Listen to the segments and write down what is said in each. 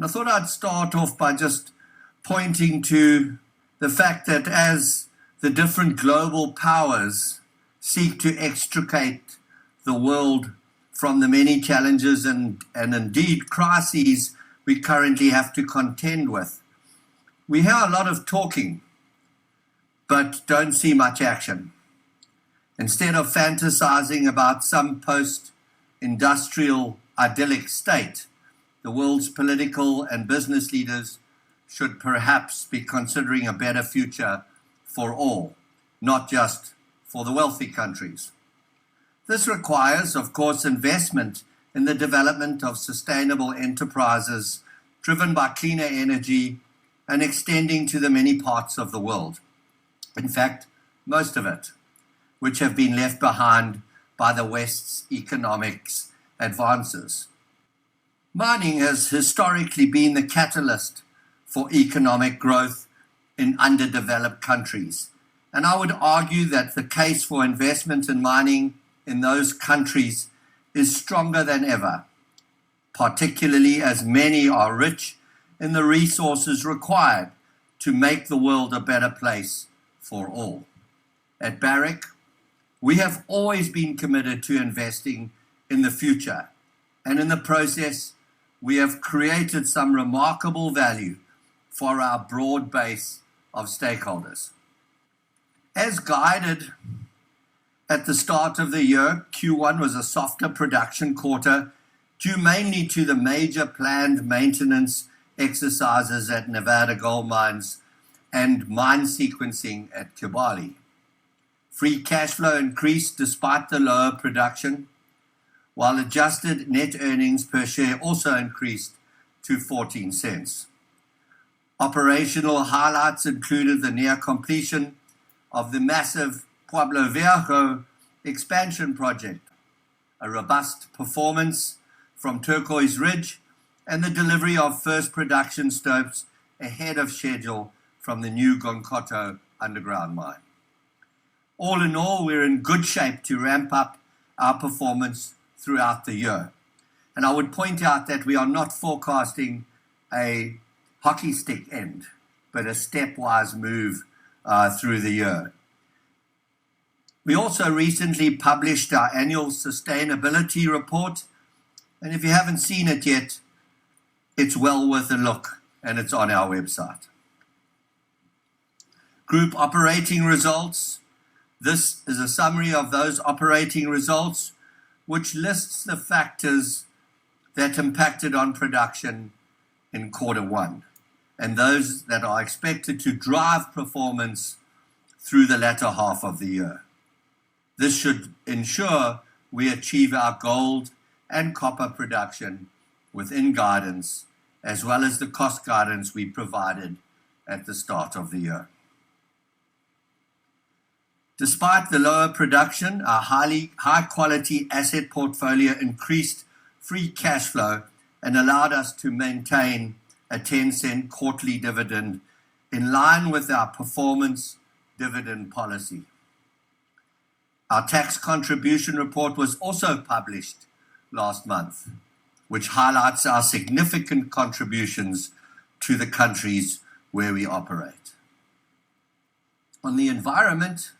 I thought I'd start off by just pointing to the fact that as the different global powers seek to extricate the world from the many challenges and indeed crises we currently have to contend with, we hear a lot of talking, but don't see much action. Instead of fantasizing about some post-industrial idyllic state, the world's political and business leaders should perhaps be considering a better future for all, not just for the wealthy countries. This requires, of course, investment in the development of sustainable enterprises driven by cleaner energy and extending to the many parts of the world. In fact, most of it, which have been left behind by the West's economics advances. Mining has historically been the catalyst for economic growth in underdeveloped countries. And I would argue that the case for investment in mining in those countries is stronger than ever, particularly as many are rich in the resources required to make the world a better place for all. At Barrick, we have always been committed to investing in the future, and in the process, we have created some remarkable value for our broad base of stakeholders. As guided at the start of the year, Q1 was a softer production quarter due mainly to the major planned maintenance exercises at Nevada Gold Mines and mine sequencing at Kibali. Free cash flow increased despite the lower production, while adjusted net earnings per share also increased to 14 cents. Operational highlights included the near completion of the massive Pueblo Viejo expansion project, a robust performance from Turquoise Ridge, and the delivery of first production stopes ahead of schedule from the new Gounkoto underground mine. All in all, we're in good shape to ramp up our performance throughout the year. And I would point out that we are not forecasting a hockey stick end, but a stepwise move through the year. We also recently published our annual sustainability report, and if you haven't seen it yet, it's well worth a look, and it's on our website. Group operating results. This is a summary of those operating results, which lists the factors that impacted on production in Q1, and those that are expected to drive performance through the latter half of the year. This should ensure we achieve our gold and copper production within guidance, as well as the cost guidance we provided at the start of the year. Despite the lower production, our high-quality asset portfolio increased free cash flow and allowed us to maintain a 10-cent quarterly dividend in line with our performance dividend policy. Our tax contribution report was also published last month, which highlights our significant contributions to the countries where we operate. On the environment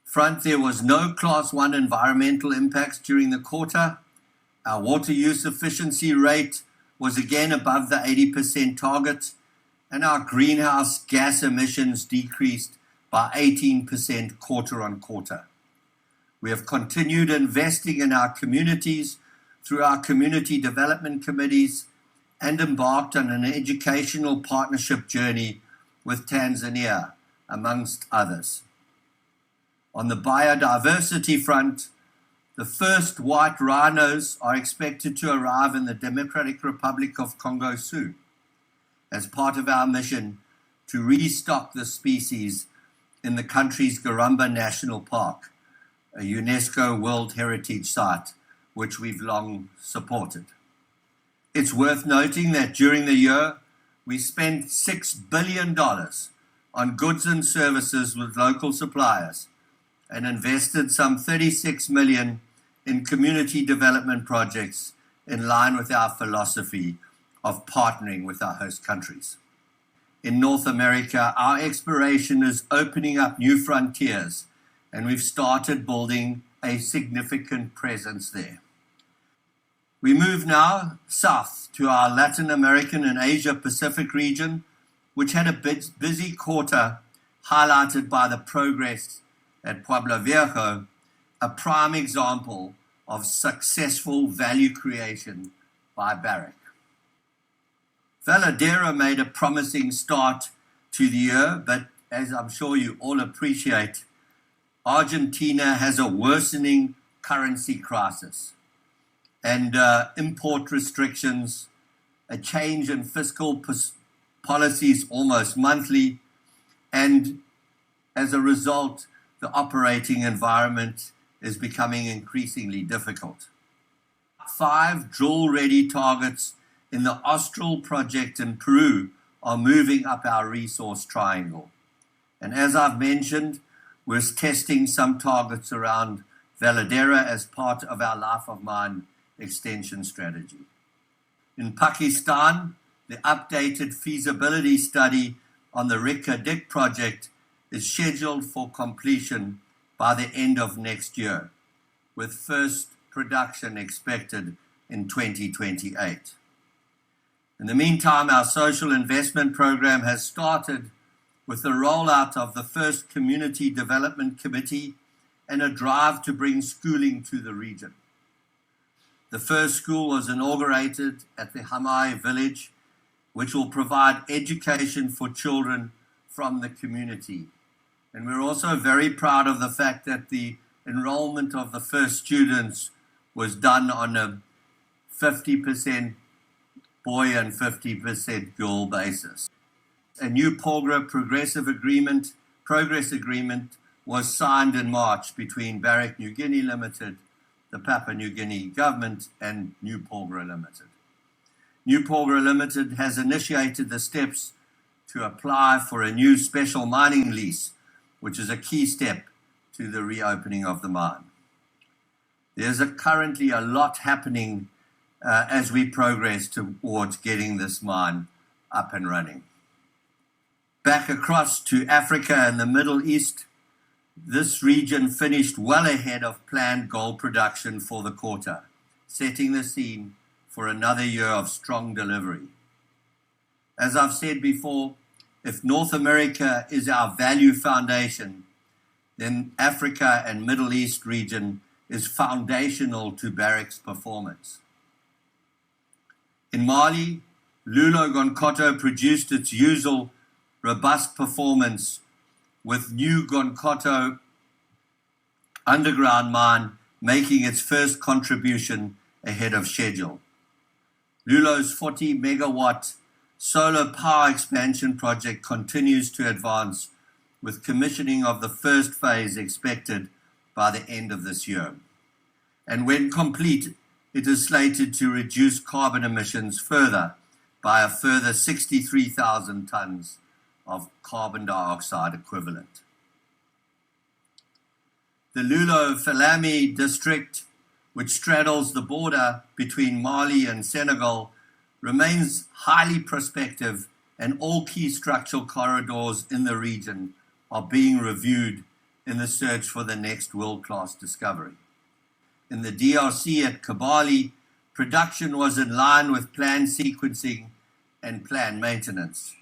front, there was no Class 1 environmental impacts during the quarter. Our water use efficiency rate was again above the 80% target, and our greenhouse gas emissions decreased by 18% quarter on quarter. We have continued investing in our communities through our community development committees and embarked on an educational partnership journey with Tanzania, amongst others. On the biodiversity front, the first white rhinos are expected to arrive in the Democratic Republic of Congo soon, as part of our mission to restock the species in the country's Garamba National Park, a UNESCO World Heritage Site, which we've long supported. It's worth noting that during the year, we spent $6 billion on goods and services with local suppliers and invested some $36 million in community development projects in line with our philosophy of partnering with our host countries. In North America, our exploration is opening up new frontiers, and we've started building a significant presence there. We move now south to our Latin American and Asia Pacific region, which had a busy quarter highlighted by the progress at Pueblo Viejo, a prime example of successful value creation by Barrick. Veladero made a promising start to the year, but as I'm sure you all appreciate, Argentina has a worsening currency crisis and import restrictions, a change in fiscal policies almost monthly, and as a result, the operating environment is becoming increasingly difficult. 5 drill-ready targets in the Austral project in Peru are moving up our resource triangle. And as I've mentioned, we're testing some targets around Veladero as part of our life of mine extension strategy. In Pakistan, the updated feasibility study on the Reka Dik project is scheduled for completion by the end of next year, with first production expected in 2028. In the meantime, our social investment program has started with the rollout of the first community development committee and a drive to bring schooling to the region. The first school was inaugurated at the Hamai village, which will provide education for children from the community. And we're also very proud of the fact that the enrollment of the first students was done on a 50% boy and 50% girl basis. A new Porgera progress agreement was signed in March between Barrick New Guinea Limited, the Papua New Guinea government, and New Porgera Limited. New Porgera Limited has initiated the steps to apply for a new special mining lease, which is a key step to the reopening of the mine. There's currently a lot happening as we progress towards getting this mine up and running. Back across to Africa and the Middle East, this region finished well ahead of planned gold production for the quarter, setting the scene for another year of strong delivery. As I've said before, if North America is our value foundation, then Africa and Middle East region is foundational to Barrick's performance. In Mali, Loulo-Gounkoto produced its usual robust performance, with new Gounkoto underground mine making its first contribution ahead of schedule. Loulo's 40 megawatt solar power expansion project continues to advance, with commissioning of the first phase expected by the end of this year. And when complete, it is slated to reduce carbon emissions further by a further 63,000 tons of carbon dioxide equivalent. The Loulo-Falami district, which straddles the border between Mali and Senegal, remains highly prospective, and all key structural corridors in the region are being reviewed in the search for the next world-class discovery. In the DRC at Kibali, production was in line with planned sequencing and planned maintenance.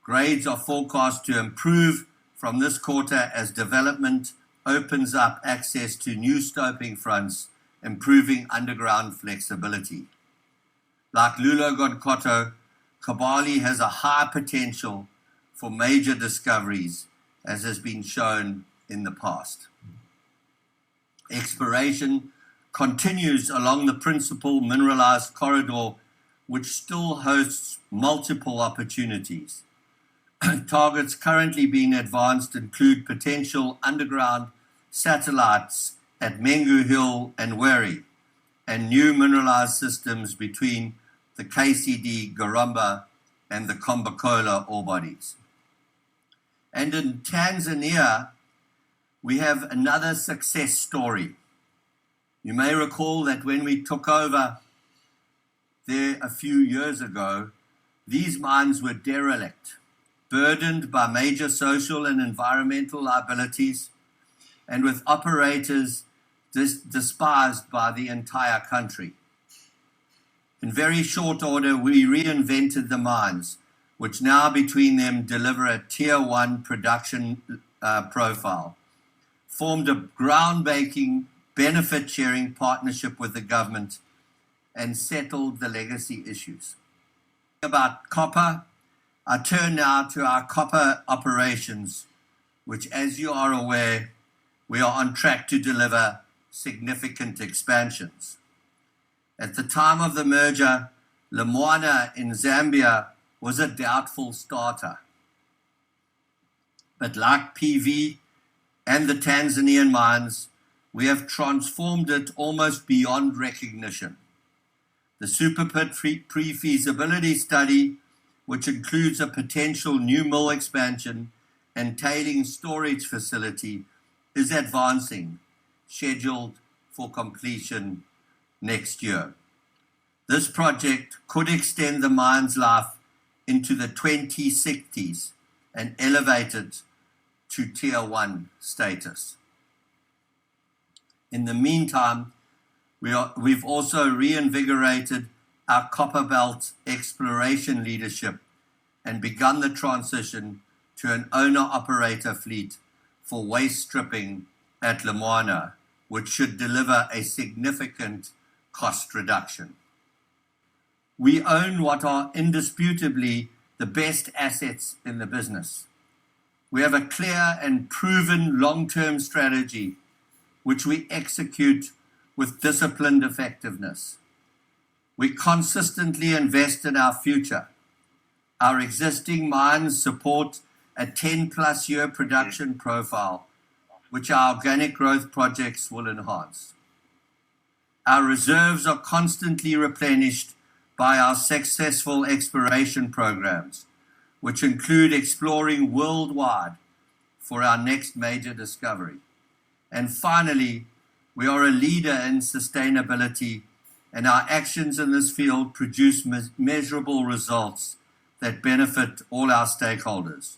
Grades are forecast to improve from this quarter as development opens up access to new stoping fronts, improving underground flexibility. Like Loulo-Gounkoto, Kibali has a high potential for major discoveries, as has been shown in the past. Exploration continues along the principal mineralized corridor, which still hosts multiple opportunities. Targets currently being advanced include potential underground satellites at Mengu Hill and Weri, and new mineralized systems between the KCD, Garamba, and the Kombokola ore bodies. And in Tanzania, we have another success story. You may recall that when we took over there a few years ago, these mines were derelict, burdened by major social and environmental liabilities, and with operators despised by the entire country. In very short order, we reinvented the mines, which now between them deliver a Tier 1 production profile, formed a groundbreaking benefit-sharing partnership with the government, and settled the legacy issues. About copper, I turn now to our copper operations, which, as you are aware, we are on track to deliver significant expansions. At the time of the merger, Lumwana in Zambia was a doubtful starter. But like PV and the Tanzanian mines, we have transformed it almost beyond recognition. The Super Pit pre-feasibility study, which includes a potential new mill expansion and tailings storage facility, is advancing, scheduled for completion next year. This project could extend the mine's life into the 2060s and elevate it to Tier 1 status. In the meantime, we've also reinvigorated our copper belt exploration leadership and begun the transition to an owner-operator fleet for waste stripping at Lumwana, which should deliver a significant cost reduction. We own what are indisputably the best assets in the business. We have a clear and proven long-term strategy, which we execute with disciplined effectiveness. We consistently invest in our future. Our existing mines support a 10-plus year production profile, which our organic growth projects will enhance. Our reserves are constantly replenished by our successful exploration programs, which include exploring worldwide for our next major discovery. And finally, we are a leader in sustainability, and our actions in this field produce measurable results that benefit all our stakeholders.